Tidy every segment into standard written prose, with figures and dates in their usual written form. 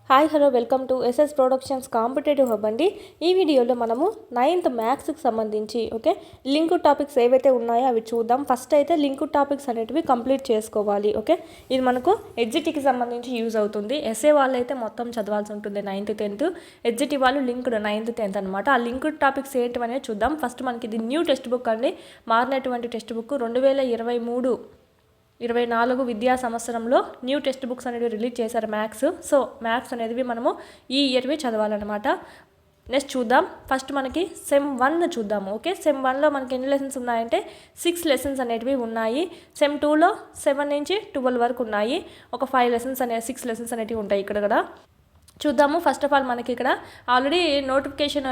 Hi hello welcome to SS productions competitive hub అండి. ఈ వీడియోలో మనము 9th మ్యాథ్స్కి సంబంధించి లింక్ టాపిక్స్ ఏవైతే ఉన్నాయో అవి చూద్దాం. ఫస్ట్ అయితే లింక్ టాపిక్స్ అనేటివి కంప్లీట్ చేసుకోవాలి. ఇది మనకు ఎడ్జిటీకి సంబంధించి యూజ్ అవుతుంది. ఎస్ఏ వాళ్ళు అయితే మొత్తం చదవాల్సి ఉంటుంది 9th 10th, ఎడ్జిటీ వాళ్ళు లింక్డ్ 9th 10th అనమాట. ఆ లింక్ టాపిక్స్ ఏంటివనేది చూద్దాం. ఫస్ట్ మనకి ఇది న్యూ టెక్స్ట్ బుక్ అండి, మారినటువంటి టెక్స్ట్ బుక్ 2023-24 విద్యా సంవత్సరంలో న్యూ టెక్స్ట్ బుక్స్ అనేవి రిలీజ్ చేశారు మ్యాథ్స్. సో మ్యాథ్స్ అనేది మనము ఈ ఇయర్వి చదవాలన్నమాట. నెక్స్ట్ చూద్దాం. ఫస్ట్ మనకి సెమ్ 1 చూద్దాము. సెమ్ 1లో మనకి ఎన్ని లెసన్స్ ఉన్నాయంటే 6 లెసన్స్ అనేటివి ఉన్నాయి. సెమ్ 2లో 7 నుంచి 12 వరకు ఉన్నాయి. ఒక 5 లెసన్స్ 6 లెసన్స్ అనేటివి ఉంటాయి ఇక్కడ కూడా. చూద్దాము. ఫస్ట్ ఆఫ్ ఆల్ మనకి ఇక్కడ ఆల్రెడీ నోటిఫికేషన్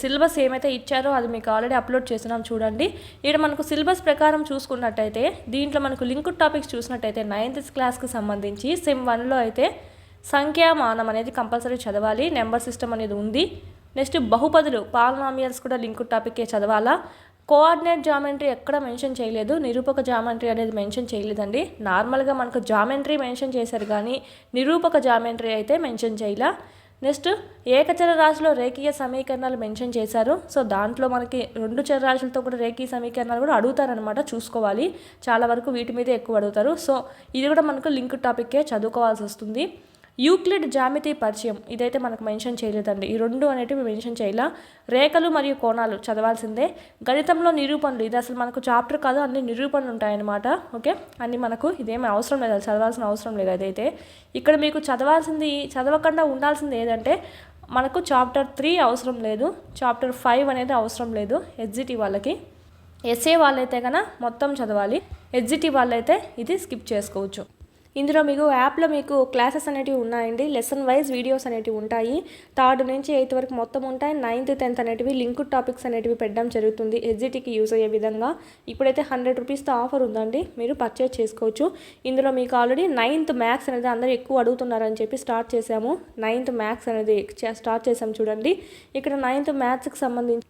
సిలబస్ ఏమైతే ఇచ్చారో అది మీకు ఆల్రెడీ అప్లోడ్ చేస్తున్నాం చూడండి. ఇక్కడ మనకు సిలబస్ ప్రకారం చూసుకున్నట్టయితే దీంట్లో మనకు లింక్ టాపిక్స్ చూసినట్టయితే 9th క్లాస్కి సంబంధించి సెమ్ 1లో అయితే సంఖ్యామానం అనేది కంపల్సరీ చదవాలి. నెంబర్ సిస్టమ్ అనేది ఉంది. నెక్స్ట్ బహుపదులు పాలినామియల్స్ కూడా లింక్ టాపిక్కే చదవాలా. కోఆర్డినేట్ జామెట్రీ ఎక్కడ మెన్షన్ చేయలేదు, నిరూపక జామెట్రీ అనేది మెన్షన్ చేయలేదండి. నార్మల్గా మనకు జామెట్రీ మెన్షన్ చేశారు కానీ నిరూపక జామెట్రీ అయితే మెన్షన్ చేయలే. నెక్స్ట్ ఏకచర రాశిలో రేఖీయ సమీకరణాలు మెన్షన్ చేశారు. సో దాంట్లో మనకి 2 చరరాశులతో కూడా రేఖీయ సమీకరణాలు కూడా అడుగుతారనమాట, చూసుకోవాలి. చాలా వరకు వీటి మీద ఎక్కువ అడుగుతారు. సో ఇది కూడా మనకు లింక్ టాపిక్కే చదువుకోవాల్సి వస్తుంది. యూక్లిడ్ జామితి పరిచయం ఇదైతే మనకు మెన్షన్ చేయలేదండి. ఈ 2 అనేటివి మెన్షన్ చేయాల. రేఖలు మరియు కోణాలు చదవాల్సిందే. గణితంలో నిరూపణలు ఇది అసలు మనకు చాప్టర్ కాదు, అన్ని నిరూపణలు ఉంటాయన్నమాట. అన్ని మనకు ఇదేమీ అవసరం లేదు, అది చదవాల్సిన అవసరం లేదు. అదైతే ఇక్కడ మీకు చదవకుండా ఉండాల్సింది ఏదంటే మనకు చాప్టర్ 3 అవసరం లేదు, చాప్టర్ 5 అనేది అవసరం లేదు ఎస్జిటి వాళ్ళకి. ఎస్ఏ వాళ్ళైతే కనుక మొత్తం చదవాలి, ఎస్జిటి వాళ్ళైతే ఇది స్కిప్ చేసుకోవచ్చు. ఇందులో మీకు యాప్లో మీకు క్లాసెస్ అనేటివి ఉన్నాయండి. లెసన్ వైజ్ వీడియోస్ అనేటివి ఉంటాయి. 3rd నుంచి 8th వరకు మొత్తం ఉంటాయి. 9th 10th అనేటివి లింక్ టాపిక్స్ అనేటివి పెట్టడం జరుగుతుంది ఎస్జిటికి యూజ్ అయ్యే విధంగా. ఇప్పుడైతే 100 రూపీస్తో ఆఫర్ ఉందండి, మీరు పర్చేజ్ చేసుకోవచ్చు. ఇందులో మీకు ఆల్రెడీ 9th మ్యాథ్స్ అనేది అందరూ ఎక్కువ అడుగుతున్నారని చెప్పి స్టార్ట్ చేసాము. 9th మ్యాథ్స్ అనేది స్టార్ట్ చేసాము చూడండి. ఇక్కడ 9th మ్యాథ్స్కి సంబంధించి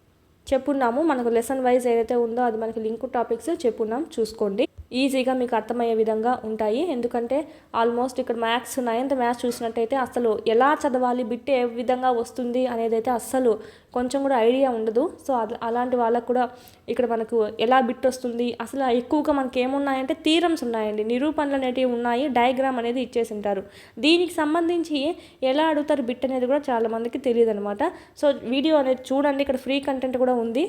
చెప్పున్నాము. మనకు లెసన్ వైజ్ ఏదైతే ఉందో అది మనకి లింక్ టాపిక్స్ చెప్పున్నాం, చూసుకోండి. ఈజీగా మీకు అర్థమయ్యే విధంగా ఉంటాయి. ఎందుకంటే ఆల్మోస్ట్ ఇక్కడ 9th మ్యాథ్స్ చూసినట్టయితే అసలు ఎలా చదవాలి, బిట్ ఏ విధంగా వస్తుంది అనేది అయితే అస్సలు కొంచెం కూడా ఐడియా ఉండదు. సో అలాంటి వాళ్ళకు కూడా ఇక్కడ మనకు ఎలా బిట్ వస్తుంది, అసలు ఎక్కువగా మనకి ఏమున్నాయంటే థీరమ్స్ ఉన్నాయండి, నిరూపణలు అనేటివి ఉన్నాయి, డయాగ్రామ్ అనేది ఇచ్చేసి ఉంటారు. దీనికి సంబంధించి ఎలా అడుగుతారు బిట్ అనేది కూడా చాలామందికి తెలియదు అనమాట. సో వీడియో అనేది చూడండి, ఇక్కడ ఫ్రీ కంటెంట్ కూడా ఉంది.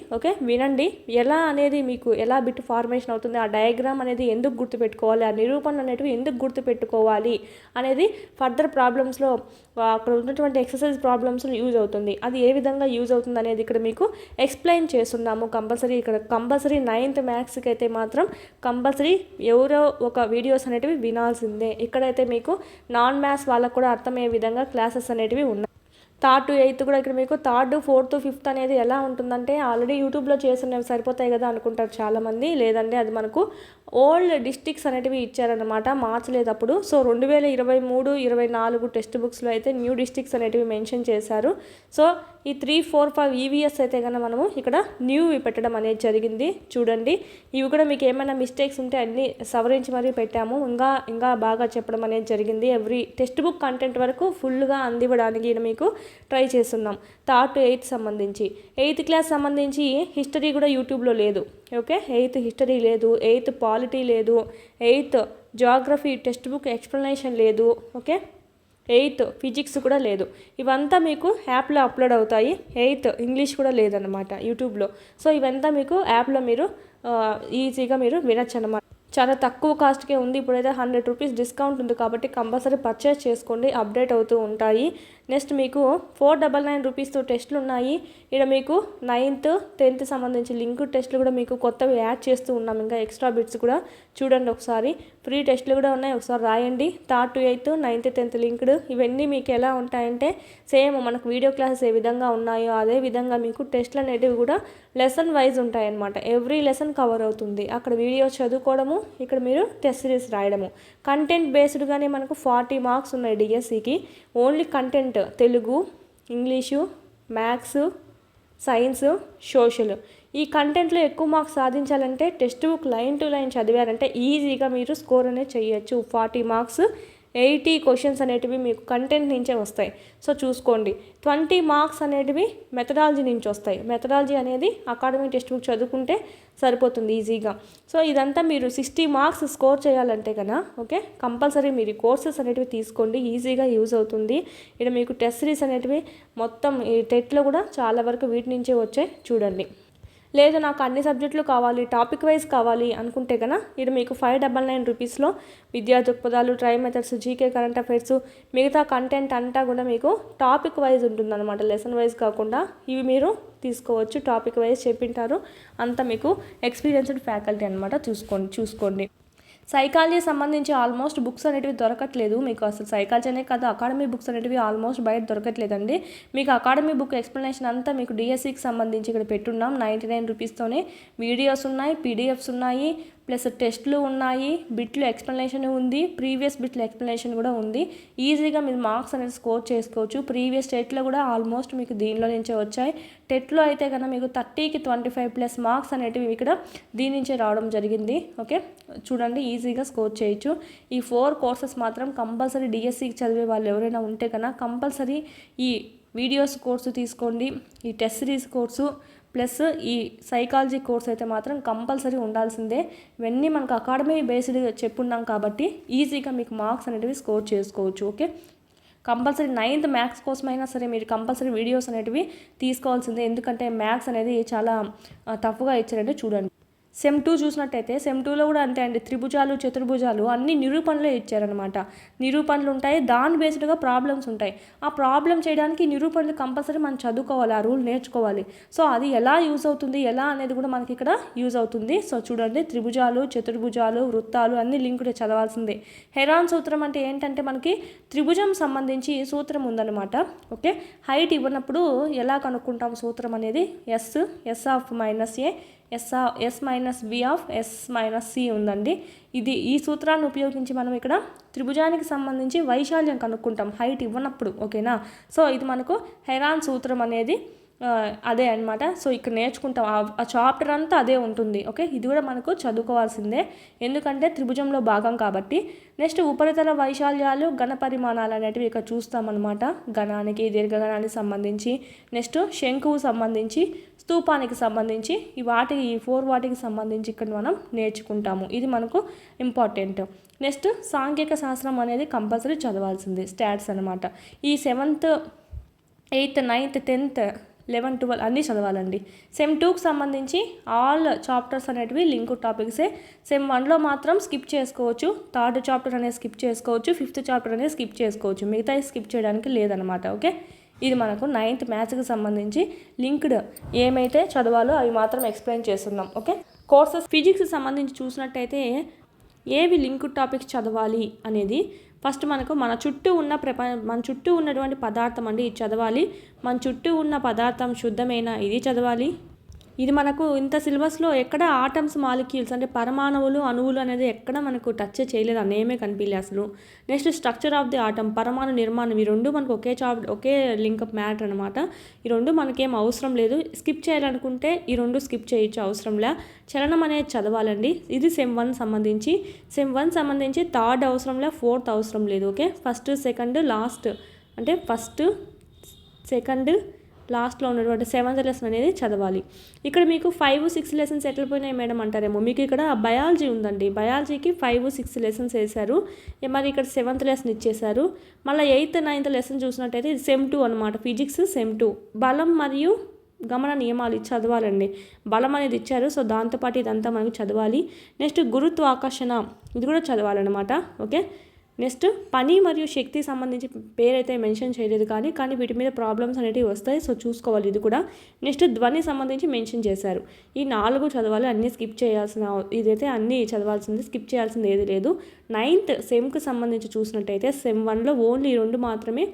వినండి ఎలా అనేది మీకు ఎలా బిట్ ఫార్మేషన్ అవుతుంది, ఆ డయాగ్రామ్ అనేది ఎందుకు గుర్తుపెట్టుకోవాలి, ఆ నిరూపణలు అనేటివి ఎందుకు గుర్తుపెట్టుకోవాలి అనేది ఫర్దర్ ప్రాబ్లమ్స్లో అక్కడ ఉన్నటువంటి ఎక్సర్సైజ్ ప్రాబ్లమ్స్లో యూజ్ అవుతుంది. అది ఏ విధంగా యూజ్ అవుతుంది అనేది ఇక్కడ మీకు ఎక్స్ప్లెయిన్ చేస్తున్నాము. కంపల్సరీ 9th మ్యాథ్స్కి అయితే మాత్రం కంపల్సరీ ఎవరో ఒక వీడియోస్ అనేటివి వినాల్సిందే. ఇక్కడైతే మీకు నాన్ మ్యాథ్స్ వాళ్ళకు కూడా అర్థమయ్యే విధంగా క్లాసెస్ అనేటివి ఉన్నాయి. 3rd to 8th కూడా ఇక్కడ మీకు 3rd 4th 5th అనేది ఎలా ఉంటుందంటే ఆల్రెడీ యూట్యూబ్లో చేసినవి సరిపోతాయి కదా అనుకుంటారు చాలామంది. లేదంటే అది మనకు ఓల్డ్ డిస్ట్రిక్ట్స్ అనేటివి ఇచ్చారనమాట, మార్చలేదు అప్పుడు. సో 2023-24 టెక్స్ట్ బుక్స్లో అయితే న్యూ డిస్ట్రిక్ట్స్ అనేటివి మెన్షన్ చేశారు. సో ఈ 3, 4, 5 ఈవీఎస్ అయితే కనుక మనము ఇక్కడ న్యూవి పెట్టడం అనేది జరిగింది. చూడండి, ఇవి కూడా మీకు ఏమైనా మిస్టేక్స్ ఉంటే అన్నీ సవరించి మరీ పెట్టాము. ఇంకా బాగా చెప్పడం అనేది జరిగింది. ఎవ్రీ టెక్స్ట్ బుక్ కంటెంట్ వరకు ఫుల్గా అందివ్వడానికి మీకు ట్రై చేస్తున్నాం. 3rd to 8th సంబంధించి 8th క్లాస్ సంబంధించి హిస్టరీ కూడా యూట్యూబ్లో లేదు. 8th హిస్టరీ లేదు, 8th పాలిటీ లేదు, 8th geography text book explanation లేదు, 8th ఫిజిక్స్ కూడా లేదు. ఇవంతా మీకు యాప్లో అప్లోడ్ అవుతాయి. 8th ఇంగ్లీష్ కూడా లేదన్నమాట యూట్యూబ్లో. సో ఇవంతా మీకు యాప్లో మీరు ఈజీగా మీరు వినొచ్చు అన్నమాట. చాలా తక్కువ కాస్ట్కే ఉంది. ఇప్పుడైతే 100 రూపీస్ డిస్కౌంట్ ఉంది కాబట్టి కంపల్సరీ పర్చేస్ చేసుకోండి, అప్డేట్ అవుతూ ఉంటాయి. నెక్స్ట్ మీకు 499 రూపీస్తో టెస్టులు ఉన్నాయి. ఇక్కడ మీకు 9th 10th సంబంధించి లింక్ టెస్టులు కూడా మీకు కొత్తవి యాడ్ చేస్తూ ఉన్నాం. ఇంకా ఎక్స్ట్రా బిట్స్ కూడా చూడండి ఒకసారి. ఫ్రీ టెస్టులు కూడా ఉన్నాయి, ఒకసారి రాయండి. 3rd to 8th 9th 10th linked. ఇవన్నీ మీకు ఎలా ఉంటాయంటే సేమ్ మనకు వీడియో క్లాసెస్ ఏ విధంగా ఉన్నాయో అదే విధంగా మీకు టెస్టులు అనేటివి కూడా లెసన్ వైజ్ ఉంటాయన్నమాట. ఎవ్రీ లెసన్ కవర్ అవుతుంది. అక్కడ వీడియోస్ చదువుకోవడము, ఇక్కడ మీరు టెస్ట్ సిరీస్ రాయడము. కంటెంట్ బేస్డ్గానే మనకు 40 మార్క్స్ ఉన్నాయి డిఎస్సికి. Only content Telugu, English, maths, science, social ఈ కంటెంట్లో ఎక్కువ మార్క్స్ సాధించాలంటే text book line to line చదివారంటే ఈజీగా మీరు స్కోర్ అనేది చేయొచ్చు. 40 మార్క్స్ 80 క్వశ్చన్స్ అనేటివి మీకు కంటెంట్ నుంచే వస్తాయి. సో చూసుకోండి. 20 మార్క్స్ అనేటివి మెథడాలజీ నుంచి వస్తాయి. మెథడాలజీ అనేది అకాడమిక్ టెక్స్ట్ బుక్ చదువుకుంటే సరిపోతుంది ఈజీగా. సో ఇదంతా మీరు 60 మార్క్స్ స్కోర్ చేయాలంటే కదా ఓకే, కంపల్సరీ మీరు కోర్సెస్ అనేటివి తీసుకోండి, ఈజీగా యూజ్ అవుతుంది. ఇక్కడ మీకు టెస్ట్ సిరీస్ అనేటివి మొత్తం ఈ టెట్లో కూడా చాలా వరకు వీటి నుంచే వచ్చాయి చూడండి. లేదు నాకు అన్ని సబ్జెక్టులు కావాలి, టాపిక్ వైజ్ కావాలి అనుకుంటే కన్నా ఇది మీకు 599 రూపీస్లో విద్యా దృక్పథాలు, tri methods, GK, current affairs, మిగతా కంటెంట్ అంతా కూడా మీకు టాపిక్ వైజ్ ఉంటుందన్నమాట, లెసన్ వైజ్ కాకుండా ఇవి మీరు తీసుకోవచ్చు. టాపిక్ వైజ్ చెప్పింటారు, అంతా మీకు ఎక్స్పీరియన్స్డ్ ఫ్యాకల్టీ అనమాట. చూసుకోండి. సైకాలజీ సంబంధించి ఆల్మోస్ట్ బుక్స్ అనేటివి దొరకట్లేదు మీకు. అసలు సైకాలజీ అనే కాదు, అకాడమీ బుక్స్ అనేటివి ఆల్మోస్ట్ బయట దొరకట్లేదండి. మీకు అకాడమీ బుక్ ఎక్స్ప్లెనేషన్ అంతా మీకు డిఎస్సికి సంబంధించి ఇక్కడ పెట్టున్నాం. 99 రూపీస్తోనే వీడియోస్ ఉన్నాయి, పీడిఎఫ్స్ ఉన్నాయి, ప్లస్ టెస్ట్లు ఉన్నాయి, బిట్లు ఎక్స్ప్లెనేషన్ ఉంది, ప్రీవియస్ బిట్ల ఎక్స్ప్లెనేషన్ కూడా ఉంది. ఈజీగా మీరు మార్క్స్ అనేది స్కోర్ చేసుకోవచ్చు. ప్రీవియస్ టెట్లో కూడా ఆల్మోస్ట్ మీకు దీనిలో నుంచే వచ్చాయి. టెట్లో అయితే కన్నా మీకు 30కి 25+ మార్క్స్ అనేటివి ఇక్కడ దీని నుంచే రావడం జరిగింది. ఓకే చూడండి, ఈజీగా స్కోర్ చేయొచ్చు. ఈ 4 కోర్సెస్ మాత్రం కంపల్సరీ డిఎస్సికి చదివే వాళ్ళు ఎవరైనా ఉంటే కన్నా కంపల్సరీ ఈ వీడియోస్ కోర్సు తీసుకోండి. ఈ టెస్ట్ సిరీస్ కోర్సు ప్లస్ ఈ సైకాలజీ కోర్స్ అయితే మాత్రం కంపల్సరీ ఉండాల్సిందే. ఇవన్నీ మనకు అకాడమీ బేస్డ్ చెప్పున్నాం కాబట్టి ఈజీగా మీకు మార్క్స్ అనేటివి స్కోర్ చేసుకోవచ్చు. ఓకే, కంపల్సరీ 9th మ్యాథ్స్ కోసమైనా సరే మీరు కంపల్సరీ వీడియోస్ అనేటివి తీసుకోవాల్సిందే, ఎందుకంటే మ్యాథ్స్ అనేది చాలా టఫ్గా ఇచ్చారంటే చూడండి. సెమ్ 2 చూసినట్టయితే సెమ్ 2లో కూడా అంతే అండి, త్రిభుజాలు, చతుర్భుజాలు అన్ని నిరూపణలే ఇచ్చారనమాట. నిరూపణలు ఉంటాయి, దాని బేస్డ్గా ప్రాబ్లమ్స్ ఉంటాయి. ఆ ప్రాబ్లం చేయడానికి నిరూపణలు కంపల్సరీ మనం చదువుకోవాలి, ఆ రూల్ నేర్చుకోవాలి. సో అది ఎలా యూజ్ అవుతుంది, ఎలా అనేది కూడా మనకి ఇక్కడ యూజ్ అవుతుంది. సో చూడండి, త్రిభుజాలు, చతుర్భుజాలు, వృత్తాలు అన్ని లింక్డ్ చదవాల్సిందే. హెరాన్ సూత్రం అంటే ఏంటంటే మనకి త్రిభుజం సంబంధించి సూత్రం ఉందన్నమాట. ఓకే, హైట్ ఇవ్వనప్పుడు ఎలా కనుక్కుంటాం సూత్రం అనేది, s of minus a s minus b of s minus c ఉందండి. ఈ సూత్రాన్ని ఉపయోగించి మనం ఇక్కడ త్రిభుజానికి సంబంధించి వైశాల్యం కనుక్కుంటాం హైట్ ఇవ్వనప్పుడు. ఓకేనా, సో ఇది మనకు హెరాన్ సూత్రం అనేది అదే అనమాట. సో ఇక్కడ నేర్చుకుంటాం, ఆ చాప్టర్ అంతా అదే ఉంటుంది. ఓకే, ఇది కూడా మనకు చదువుకోవాల్సిందే, ఎందుకంటే త్రిభుజంలో భాగం కాబట్టి. నెక్స్ట్ ఉపరితల వైశాల్యాలు, ఘన పరిమాణాలు అనేటివి ఇక్కడ చూస్తామన్నమాట. ఘనానికి, దీర్ఘఘనానికి సంబంధించి, నెక్స్ట్ శంకువు సంబంధించి, స్తూపానికి సంబంధించి, ఈ 4 వాటికి సంబంధించి ఇక్కడ మనం నేర్చుకుంటాము. ఇది మనకు ఇంపార్టెంట్. నెక్స్ట్ సాంఘిక శాస్త్రం అనేది కంపల్సరీ చదవాల్సిందే, స్టాట్స్ అనమాట. ఈ 7th, 8th, 9th, 10th, 11, 12 అన్నీ చదవాలండి. సెమ్ 2కి సంబంధించి ఆల్ చాప్టర్స్ అనేటివి లింక్ టాపిక్సే. సెమ్ 1లో మాత్రం స్కిప్ చేసుకోవచ్చు, 3rd చాప్టర్ అనేది స్కిప్ చేసుకోవచ్చు, 5th చాప్టర్ అనేది స్కిప్ చేసుకోవచ్చు, మిగతా స్కిప్ చేయడానికి లేదనమాట. ఓకే, ఇది మనకు 9th మ్యాథ్స్కి సంబంధించి లింక్డ్ ఏమైతే చదవాలో అవి మాత్రం ఎక్స్ప్లెయిన్ చేస్తున్నాం. ఓకే, కోర్సెస్ ఫిజిక్స్కి సంబంధించి చూసినట్టయితే ఏవి లింక్ టాపిక్స్ చదవాలి అనేది ఫస్ట్ మనకు మన చుట్టూ ఉన్నటువంటి పదార్థం అండి, ఇది చదవాలి. మన చుట్టూ ఉన్న పదార్థం శుద్ధమైన, ఇది చదవాలి. ఇది మనకు ఇంత సిలబస్లో ఎక్కడ ఆటమ్స్, మాలిక్యూల్స్ అంటే పరమాణువులు, అణువులు అనేది ఎక్కడ మనకు టచ్ చేయలేదు, అనేమే కనిపించలే అసలు. Next structure of the atom, పరమాణు నిర్మాణం, ఈ 2 మనకు ఒకే లింక్ మ్యాటర్ అనమాట. ఈ 2 మనకేం అవసరం లేదు, స్కిప్ చేయాలనుకుంటే ఈ 2 స్కిప్ చేయొచ్చు, అవసరంలే. చలనం అనేది చదవాలండి. ఇది సెమ్ 1 సంబంధించి. సెమ్ 1 సంబంధించి 3rd అవసరంలే, 4th అవసరం లేదు. ఓకే, ఫస్ట్, సెకండ్, లాస్ట్ అంటే ఫస్ట్, సెకండ్, లాస్ట్లో ఉన్నటువంటి 7th లెసన్ అనేది చదవాలి. ఇక్కడ మీకు 5, 6 లెసన్స్ ఎట్లా పోయినాయి మేడం అంటారేమో, మీకు ఇక్కడ బయాలజీ ఉందండి, బయాలజీకి 5, 6 లెసన్స్ వేశారు, మరి ఇక్కడ 7th లెసన్ ఇచ్చేశారు. మళ్ళీ 8th, 9th లెసన్ చూసినట్టయితే ఇది సెమ్ 2 అనమాట, ఫిజిక్స్ సెమ్ 2. బలం మరియు గమన నియమాలు ఇది చదవాలండి, బలం అనేది ఇచ్చారు. సో దాంతోపాటు ఇదంతా మనకు చదవాలి. నెక్స్ట్ గురుత్వాకర్షణ, ఇది కూడా చదవాలన్నమాట. ఓకే, నెక్స్ట్ పని మరియు శక్తి సంబంధించి పేరైతే మెన్షన్ చేయలేదు, కానీ వీటి మీద ప్రాబ్లమ్స్ అనేటివి వస్తాయి. సో చూసుకోవాలి ఇది కూడా. నెక్స్ట్ ధ్వని సంబంధించి మెన్షన్ చేశారు. ఈ 4 చదవాలి, అన్నీ స్కిప్ చేయాల్సిన, ఇదైతే అన్నీ చదవాల్సింది, స్కిప్ చేయాల్సింది ఏది లేదు. 9th సెమ్కి సంబంధించి చూసినట్టయితే సెమ్ 1లో ఓన్లీ 2 మాత్రమే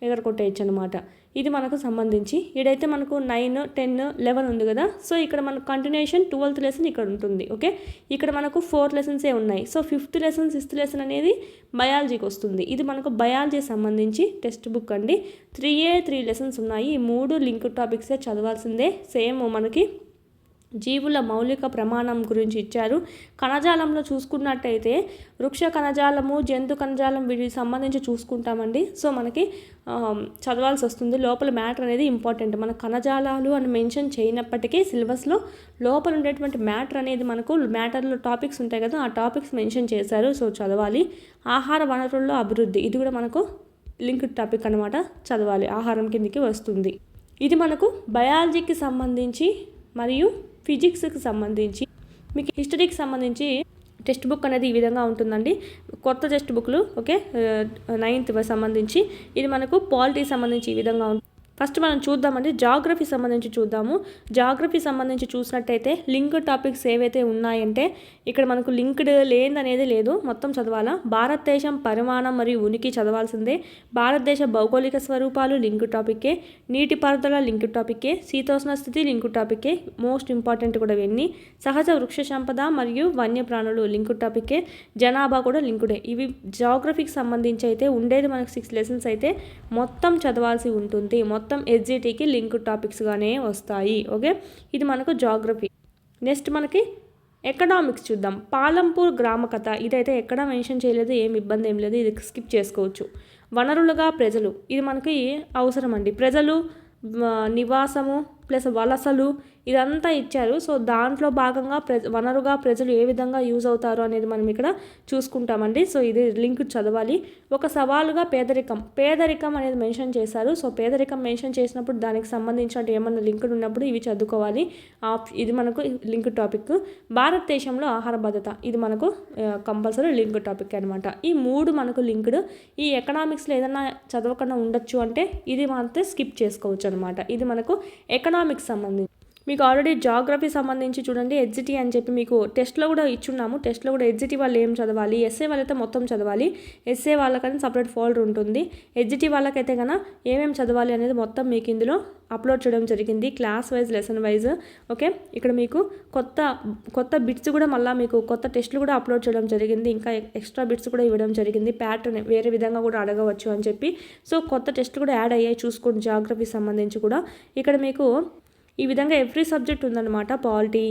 ఎగరకొట్టేయచ్చు అనమాట. ఇది మనకు సంబంధించి ఇడైతే మనకు 9, 10, 11 ఉంది కదా. సో ఇక్కడ మనకు కంటిన్యూషన్ 12th లెసన్ ఇక్కడ ఉంటుంది. ఓకే, ఇక్కడ మనకు 4 లెసన్సే ఉన్నాయి. So 5th lesson, 6th lesson అనేది బయాలజీకి వస్తుంది. ఇది మనకు బయాలజీ సంబంధించి టెక్స్ట్ బుక్ అండి. 3 లెసన్స్ ఉన్నాయి. ఈ 3 లింక్ టాపిక్సే చదవాల్సిందే. సేమ్ మనకి జీవుల మౌలిక ప్రమాణం గురించి ఇచ్చారు. కణజాలంలో చూసుకున్నట్టయితే వృక్ష కణజాలము, జంతు కణజాలం వీటికి సంబంధించి చూసుకుంటామండి. సో మనకి చదవాల్సి వస్తుంది. లోపల మ్యాటర్ అనేది ఇంపార్టెంట్. మన కణజాలాలు అని మెన్షన్ చేయనప్పటికీ సిలబస్లో లోపల ఉండేటువంటి మ్యాటర్ అనేది మనకు మ్యాటర్లో టాపిక్స్ ఉంటాయి కదా, ఆ టాపిక్స్ మెన్షన్ చేశారు. సో చదవాలి. ఆహార వనరుల్లో అభివృద్ధి, ఇది కూడా మనకు లింక్డ్ టాపిక్ అనమాట, చదవాలి. ఆహారం కిందికి వస్తుంది. ఇది మనకు బయాలజీకి సంబంధించి మరియు ఫిజిక్స్కి సంబంధించి. మీకు హిస్టరీకి సంబంధించి టెక్స్ట్ బుక్ అనేది ఈ విధంగా ఉంటుందండి. కొత్త టెక్స్ట్ బుక్లు ఓకే 9th సంబంధించి. ఇది మనకు పాలిటీకి సంబంధించి ఈ విధంగా ఉంటుంది. ఫస్ట్ మనం చూద్దామండి జాగ్రఫీ సంబంధించి చూద్దాము. జాగ్రఫీ సంబంధించి చూసినట్టయితే లింక్డ్ టాపిక్స్ ఏవైతే ఉన్నాయంటే ఇక్కడ మనకు లింక్డ్ లేదనేది లేదు, మొత్తం చదవాలా. భారతదేశం పరిమాణం మరియు ఉనికి చదవాల్సిందే. భారతదేశ భౌగోళిక స్వరూపాలు లింక్డ్ టాపిక్కే. నీటిపారుదల లింక్డ్ టాపిక్కే. శీతోష్ణ స్థితి లింక్డ్ టాపిక్కే, మోస్ట్ ఇంపార్టెంట్ కూడా ఇవన్నీ. సహజ వృక్ష సంపద మరియు వన్యప్రాణులు లింక్డ్ టాపిక్కే. జనాభా కూడా లింకుడే. ఇవి జాగ్రఫీకి సంబంధించి అయితే ఉండేది మనకు 6 లెసన్స్ అయితే మొత్తం చదవాల్సి ఉంటుంది. మొత్తం ఎస్జిటికి లింక్డ్ టాపిక్స్గానే వస్తాయి. ఓకే, ఇది మనకు జాగ్రఫీ. నెక్స్ట్ మనకి ఎకనామిక్స్ చూద్దాం. పాలంపూర్ గ్రామ కథ, ఇదైతే ఎక్కడా మెన్షన్ చేయలేదు, ఏం ఇబ్బంది ఏం లేదు, ఇది స్కిప్ చేసుకోవచ్చు. వనరులుగా ప్రజలు, ఇది మనకి అవసరం అండి. ప్రజలు, నివాసము ప్లస్ వలసలు ఇదంతా ఇచ్చారు. సో దాంట్లో భాగంగా వనరుగా ప్రజలు ఏ విధంగా యూజ్ అవుతారు అనేది మనం ఇక్కడ చూసుకుంటామండి. సో ఇది లింక్ చదవాలి. ఒక సవాలుగా పేదరికం అనేది మెన్షన్ చేశారు. సో పేదరికం మెన్షన్ చేసినప్పుడు దానికి సంబంధించిన ఏమన్నా లింక్డ్ ఉన్నప్పుడు ఇవి చదువుకోవాలి. ఇది మనకు లింక్ టాపిక్. భారతదేశంలో ఆహార భద్రత, ఇది మనకు కంపల్సరీ లింక్ టాపిక్ అనమాట. ఈ 3 మనకు లింక్డ్. ఈ ఎకనామిక్స్లో ఏదైనా చదవకుండా ఉండొచ్చు అంటే ఇది మాత్రం స్కిప్ చేసుకోవచ్చు అనమాట. ఇది మనకు ఎకనామిక్స్ సంబంధించి. మీకు ఆల్రెడీ జాగ్రఫీ సంబంధించి చూడండి ఎస్జిటి అని చెప్పి మీకు టెస్ట్లో కూడా ఇచ్చున్నాము. టెస్ట్లో కూడా ఎస్జిటి వాళ్ళు ఏం చదవాలి, ఎస్ఏ వాళ్ళైతే మొత్తం చదవాలి. ఎస్ఏ వాళ్ళకని సపరేట్ ఫోల్డర్ ఉంటుంది. ఎస్జిటి వాళ్ళకైతే కన్నా ఏమేమి చదవాలి అనేది మొత్తం మీకు ఇందులో అప్లోడ్ చేయడం జరిగింది, class wise lesson wise. Okay, ఇక్కడ మీకు కొత్త బిట్స్ కూడా మళ్ళీ మీకు కొత్త టెస్టులు కూడా అప్లోడ్ చేయడం జరిగింది. ఇంకా ఎక్స్ట్రా బిట్స్ కూడా ఇవ్వడం జరిగింది. ప్యాటర్న్ వేరే విధంగా కూడా అడగవచ్చు అని చెప్పి. సో కొత్త టెస్ట్ కూడా యాడ్ అయ్యాయి, చూసుకోండి. జాగ్రఫీ సంబంధించి కూడా ఇక్కడ మీకు ఈ విధంగా ఎవ్రీ సబ్జెక్ట్ ఉందన్నమాట. పాలిటీ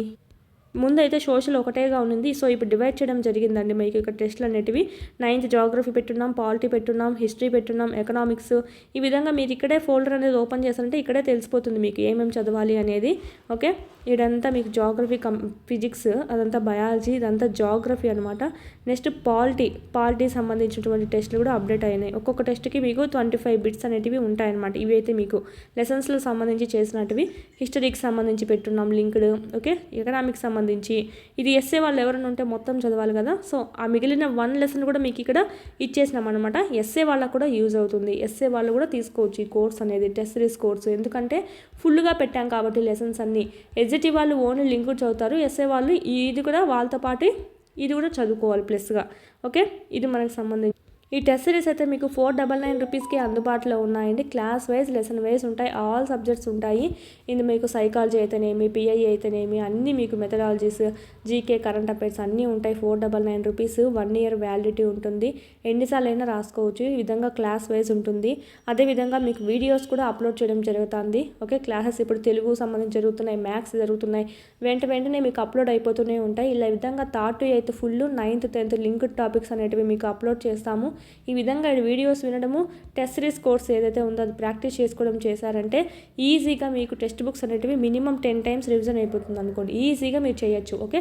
ముందు అయితే సోషల్ ఒకటేగా ఉంది. సో ఇప్పుడు డివైడ్ చేయడం జరిగిందండి మీకు ఇక్కడ టెస్ట్లు అనేటివి. 9th జాగ్రఫీ పెట్టున్నాం, పాలిటీ పెట్టున్నాం, హిస్టరీ పెట్టున్నాం, ఎకనామిక్స్. ఈ విధంగా మీరు ఇక్కడే ఫోల్డర్ అనేది ఓపెన్ చేస్తారంటే ఇక్కడే తెలిసిపోతుంది మీకు ఏమేమి చదవాలి అనేది. ఓకే, ఇదంతా మీకు జాగ్రఫీ ఫిజిక్స్, అదంతా బయాలజీ, ఇదంతా జాగ్రఫీ అనమాట. నెక్స్ట్ పాలిటీ సంబంధించినటువంటి టెస్ట్లు కూడా అప్డేట్ అయినాయి. ఒక్కొక్క టెస్ట్కి మీకు 25 బిట్స్ అనేటివి ఉంటాయన్నమాట. ఇవి అయితే మీకు లెసన్స్లో సంబంధించి చేసినట్టువి. హిస్టరీకి సంబంధించి పెట్టున్నాం లింక్డ్. ఓకే, ఎకనామిక్స్ సంబంధించి. ఇది ఎస్ఏ వాళ్ళు ఎవరైనా ఉంటే మొత్తం చదవాలి కదా. సో ఆ మిగిలిన 1 లెసన్ కూడా మీకు ఇక్కడ ఇచ్చేసినాం అనమాట. ఎస్ఏ వాళ్ళకు కూడా యూజ్ అవుతుంది. ఎస్ఏ వాళ్ళు కూడా తీసుకోవచ్చు ఈ కోర్స్ అనేది, టెస్ట్ సిరీస్ కోర్సు. ఎందుకంటే ఫుల్గా పెట్టాం కాబట్టి లెసన్స్ అన్నీ. ఎస్జిటి వాళ్ళు ఓన్లీ లింక్ చదువుతారు. ఎస్ఏ వాళ్ళు ఇది కూడా వాళ్ళతో పాటు ఇది కూడా చదువుకోవాలి ప్లస్గా. ఓకే, ఇది మనకు సంబంధించి. ఈ టెస్ట్ సిరీస్ అయితే మీకు 499 రూపీస్కి అందుబాటులో ఉన్నాయండి. క్లాస్ వైజ్ లెసన్ వైజ్ ఉంటాయి, ఆల్ సబ్జెక్ట్స్ ఉంటాయి. ఇది మీకు సైకాలజీ అయితేనేమి, పిఐ అయితేనేమి అన్నీ మీకు మెథడాలజీస్, జీకే, కరెంట్ అఫైర్స్ అన్నీ ఉంటాయి. 499 రూపీస్, 1 year వ్యాలిడిటీ ఉంటుంది. ఎన్నిసార్లు అయినా రాసుకోవచ్చు. ఈ విధంగా క్లాస్ వైజ్ ఉంటుంది. అదేవిధంగా మీకు వీడియోస్ కూడా అప్లోడ్ చేయడం జరుగుతుంది. ఓకే, క్లాసెస్ ఇప్పుడు తెలుగు సంబంధించి జరుగుతున్నాయి, మ్యాథ్స్ జరుగుతున్నాయి, వెంటనే మీకు అప్లోడ్ అయిపోతూనే ఉంటాయి. ఇలా విధంగా 3rd to 8th full, 9th 10th linked topics అనేటివి మీకు అప్లోడ్ చేస్తాము. ఈ విధంగా వీడియోస్ వినడము, టెస్ట్ సిరీస్ కోర్స్ ఏదైతే ఉందో అది ప్రాక్టీస్ చేసుకోవడం చేశారంటే ఈజీగా మీకు టెక్స్ట్ బుక్స్ అనేటివి మినిమం 10 times రివిజన్ అయిపోతుంది అనుకోండి. ఈజీగా మీరు చేయొచ్చు. ఓకే,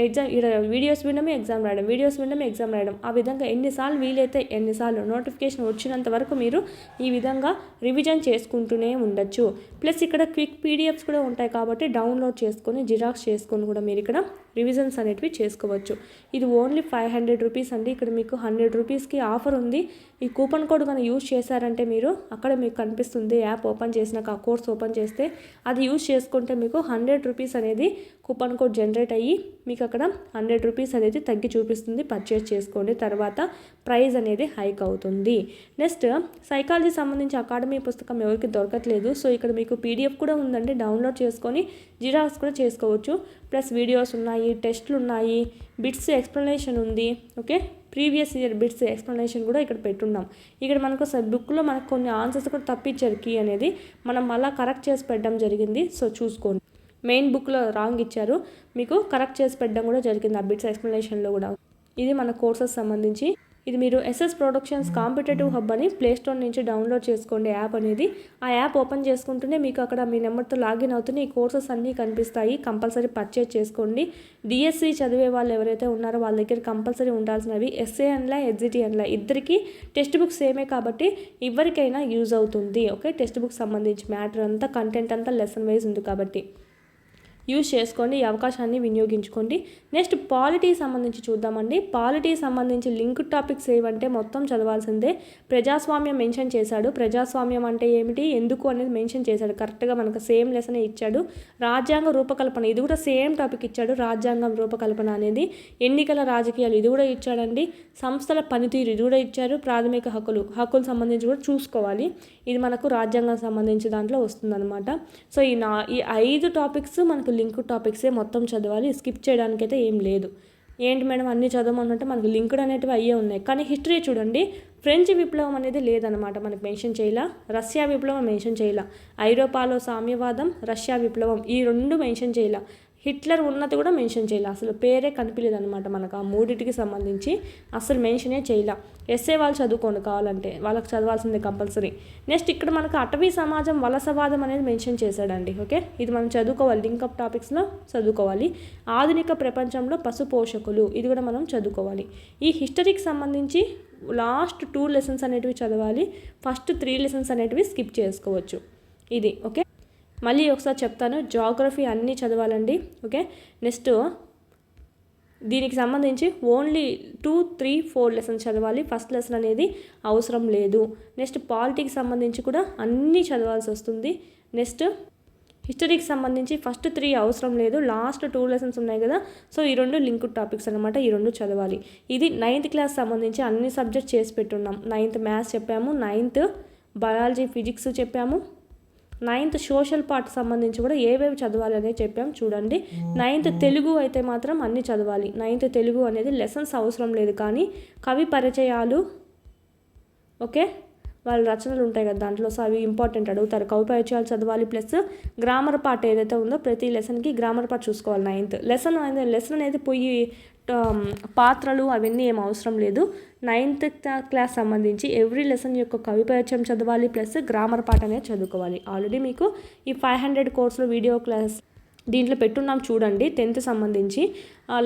ఎగ్జామ్ వీడియోస్ వినడమే ఎగ్జామ్ రాయడం, వీడియోస్ వినడమే ఎగ్జామ్ రాయడం. ఆ విధంగా ఎన్నిసార్లు వీలైతే ఎన్నిసార్లు నోటిఫికేషన్ వచ్చినంత వరకు మీరు ఈ విధంగా రివిజన్ చేసుకుంటూనే ఉండొచ్చు. ప్లస్ ఇక్కడ క్విక్ పీడిఎఫ్స్ కూడా ఉంటాయి కాబట్టి డౌన్లోడ్ చేసుకొని జిరాక్స్ చేసుకొని కూడా మీరు ఇక్కడ రివిజన్స్ అనేటివి చేసుకోవచ్చు. ఇది ఓన్లీ 500 రూపీస్ అండి. ఇక్కడ మీకు 100 రూపీస్కి ఆఫర్ ఉంది. ఈ కూపన్ కోడ్ కానీ యూజ్ చేశారంటే మీరు అక్కడ మీకు కనిపిస్తుంది, యాప్ ఓపెన్ చేసినాక ఆ కోర్స్ ఓపెన్ చేస్తే అది యూజ్ చేసుకుంటే మీకు 100 రూపీస్ అనేది కూపన్ కోడ్ జనరేట్ అయ్యి మీకు అక్కడ 100 రూపీస్ అనేది తగ్గి చూపిస్తుంది. పర్చేస్ చేసుకోండి, తర్వాత ప్రైస్ అనేది హైక్ అవుతుంది. నెక్స్ట్ సైకాలజీ సంబంధించి అకాడమీ పుస్తకం ఎవరికి దొరకట్లేదు. సో ఇక్కడ మీకు పీడిఎఫ్ కూడా ఉందండి, డౌన్లోడ్ చేసుకొని జిరాక్స్ కూడా చేసుకోవచ్చు. ప్లస్ వీడియోస్ ఉన్నాయి, టెస్ట్లు ఉన్నాయి, బిట్స్ ఎక్స్ప్లెనేషన్ ఉంది. Okay, previous year bits explanation కూడా ఇక్కడ పెట్టున్నాం. ఇక్కడ మనకు బుక్లో మనకు కొన్ని ఆన్సర్స్ కూడా తప్పించారు, కీ అనేది మనం మళ్ళీ కరెక్ట్ చేసి పెట్టడం జరిగింది. సో చూసుకోండి. మెయిన్ బుక్లో రాంగ్ ఇచ్చారు, మీకు కరెక్ట్ చేసి పెట్టడం కూడా జరిగింది ఆ బిట్స్ ఎక్స్ప్లెనేషన్లో కూడా. ఇది మన కోర్సెస్ సంబంధించి. ఇది మీరు ఎస్ఎస్ ప్రొడక్షన్స్ కాంపిటేటివ్ హబ్ అని ప్లేస్టోర్ నుంచి డౌన్లోడ్ చేసుకోండి యాప్ అనేది. ఆ యాప్ ఓపెన్ చేసుకుంటూనే మీకు అక్కడ మీ నెంబర్తో లాగిన్ అవుతూనే ఈ కోర్సెస్ అన్నీ కనిపిస్తాయి. కంపల్సరీ పర్చేజ్ చేసుకోండి. డిఎస్సి చదివే వాళ్ళు ఎవరైతే ఉన్నారో వాళ్ళ దగ్గర కంపల్సరీ ఉండాల్సినవి ఎస్ఏ అండ్లా ఎస్జిటి అండ్లా ఇద్దరికి టెక్స్ట్ బుక్స్ సేమే కాబట్టి ఎవరికైనా యూజ్ అవుతుంది. ఓకే, టెక్స్ట్ బుక్ సంబంధించి మ్యాటర్ అంతా కంటెంట్ అంతా లెసన్ వైజ్ ఉంది కాబట్టి యూజ్ చేసుకోండి, ఈ అవకాశాన్ని వినియోగించుకోండి. నెక్స్ట్ పాలిటీ సంబంధించి చూద్దామండి. పాలిటీ సంబంధించి లింక్ టాపిక్స్ ఏవంటే మొత్తం చదవాల్సిందే. ప్రజాస్వామ్యం మెన్షన్ చేశాడు. ప్రజాస్వామ్యం అంటే ఏమిటి, ఎందుకు అనేది మెన్షన్ చేశాడు. కరెక్ట్గా మనకు సేమ్ లెసన్ ఇచ్చాడు. రాజ్యాంగ రూపకల్పన ఇది కూడా సేమ్ టాపిక్ ఇచ్చాడు. రాజ్యాంగం రూపకల్పన అనేది. ఎన్నికల రాజకీయాలు ఇది కూడా ఇచ్చాడండి. సంస్థల పనితీరు ఇది కూడా ఇచ్చారు. ప్రాథమిక హక్కులు సంబంధించి కూడా చూసుకోవాలి. ఇది మనకు రాజ్యాంగం సంబంధించి దాంట్లో వస్తుందన్నమాట. సో ఈ 5 టాపిక్స్ మనకు లింక్ టాపిక్సే మొత్తం చదవాలి. స్కిప్ చేయడానికైతే ఏం లేదు. ఏంటి మేడం అన్నీ చదవమన్నట్టు మనకు లింక్డ్ అనేటివి అయ్యే ఉన్నాయి. కానీ హిస్టరీ చూడండి, ఫ్రెంచ్ విప్లవం అనేది లేదనమాట, మనకు మెన్షన్ చేయాల. రష్యా విప్లవం మెన్షన్ చేయాల. ఐరోపాలో సామ్యవాదం, రష్యా విప్లవం ఈ 2 మెన్షన్ చేయాల. హిట్లర్ ఉన్నది కూడా మెన్షన్ చేయాలి. అసలు పేరే కనిపించలేదు అనమాట మనకు ఆ 3టికి సంబంధించి అసలు మెన్షనే చేయాల. ఎస్ఏ వాళ్ళు చదువుకోండి కావాలంటే, వాళ్ళకి చదవాల్సిందే కంపల్సరీ. నెక్స్ట్ ఇక్కడ మనకు అటవీ సమాజం వలసవాదం అనేది మెన్షన్ చేశాడండి. ఓకే, ఇది మనం చదువుకోవాలి, లింకప్ టాపిక్స్లో చదువుకోవాలి. ఆధునిక ప్రపంచంలో పశు పోషకులు ఇది కూడా మనం చదువుకోవాలి. ఈ హిస్టరీకి సంబంధించి లాస్ట్ 2 లెసన్స్ అనేటివి చదవాలి. ఫస్ట్ 3 లెసన్స్ అనేటివి స్కిప్ చేసుకోవచ్చు. ఇది ఓకే. మళ్ళీ ఒకసారి చెప్తాను, జాగ్రఫీ అన్నీ చదవాలండి. ఓకే, నెక్స్ట్ దీనికి సంబంధించి ఓన్లీ 2, 3, 4 లెసన్స్ చదవాలి. ఫస్ట్ లెసన్ అనేది అవసరం లేదు. నెక్స్ట్ పాలిటిక్స్ సంబంధించి కూడా అన్నీ చదవాల్సి వస్తుంది. నెక్స్ట్ హిస్టరీకి సంబంధించి ఫస్ట్ 3 అవసరం లేదు, లాస్ట్ 2 లెసన్స్ ఉన్నాయి కదా. సో ఈ 2 లింక్ టాపిక్స్ అనమాట, ఈ 2 చదవాలి. ఇది 9th క్లాస్ సంబంధించి అన్ని సబ్జెక్ట్స్ చేసి పెట్టున్నాం. 9th మ్యాథ్స్ చెప్పాము, 9th బయాలజీ ఫిజిక్స్ చెప్పాము, 9th సోషల్ పార్ట్ సంబంధించి కూడా ఏవేవి చదవాలి అనేది చెప్పాం చూడండి. 9th తెలుగు అయితే మాత్రం అన్నీ చదవాలి. 9th తెలుగు అనేది లెసన్స్ అవసరం లేదు, కానీ కవి పరిచయాలు ఓకే వాళ్ళ రచనలు ఉంటాయి కదా దాంట్లో, సో అవి ఇంపార్టెంట్ అడుగుతారు. కవి పరిచయాలు చదవాలి. ప్లస్ గ్రామర్ పార్ట్ ఏదైతే ఉందో ప్రతి లెసన్కి గ్రామర్ పార్ట్ చూసుకోవాలి. 9th లెసన్ అనేది పోయి పాత్రలు అవన్నీ ఏం అవసరం లేదు. 9th క్లాస్ సంబంధించి ఎవ్రీ లెసన్ యొక్క కవి పరిచయం చదవాలి, ప్లస్ గ్రామర్ పార్ట్ అనేది చదువుకోవాలి. ఆల్రెడీ మీకు ఈ 500 కోర్సులో వీడియో క్లాస్ దీంట్లో పెట్టున్నాం చూడండి. 10th సంబంధించి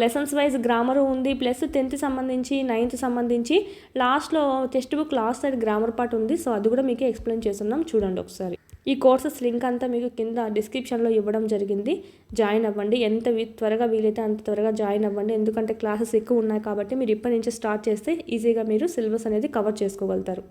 లెసన్స్ వైజ్ గ్రామర్ ఉంది, ప్లస్ 10th సంబంధించి 9th సంబంధించి లాస్ట్లో text book last side grammar part ఉంది. సో అది కూడా మీకు ఎక్స్ప్లెయిన్ చేస్తున్నాం చూడండి ఒకసారి. ఈ కోర్సెస్ లింక్ అంతా మీకు కింద డిస్క్రిప్షన్లో ఇవ్వడం జరిగింది. జాయిన్ అవ్వండి, ఎంత త్వరగా వీలైతే అంత త్వరగా జాయిన్ అవ్వండి. ఎందుకంటే క్లాసెస్ ఎక్కువ ఉన్నాయి కాబట్టి మీరు ఇప్పటి నుంచి స్టార్ట్ చేస్తే ఈజీగా మీరు సిలబస్ అనేది కవర్ చేసుకోగలుగుతారు.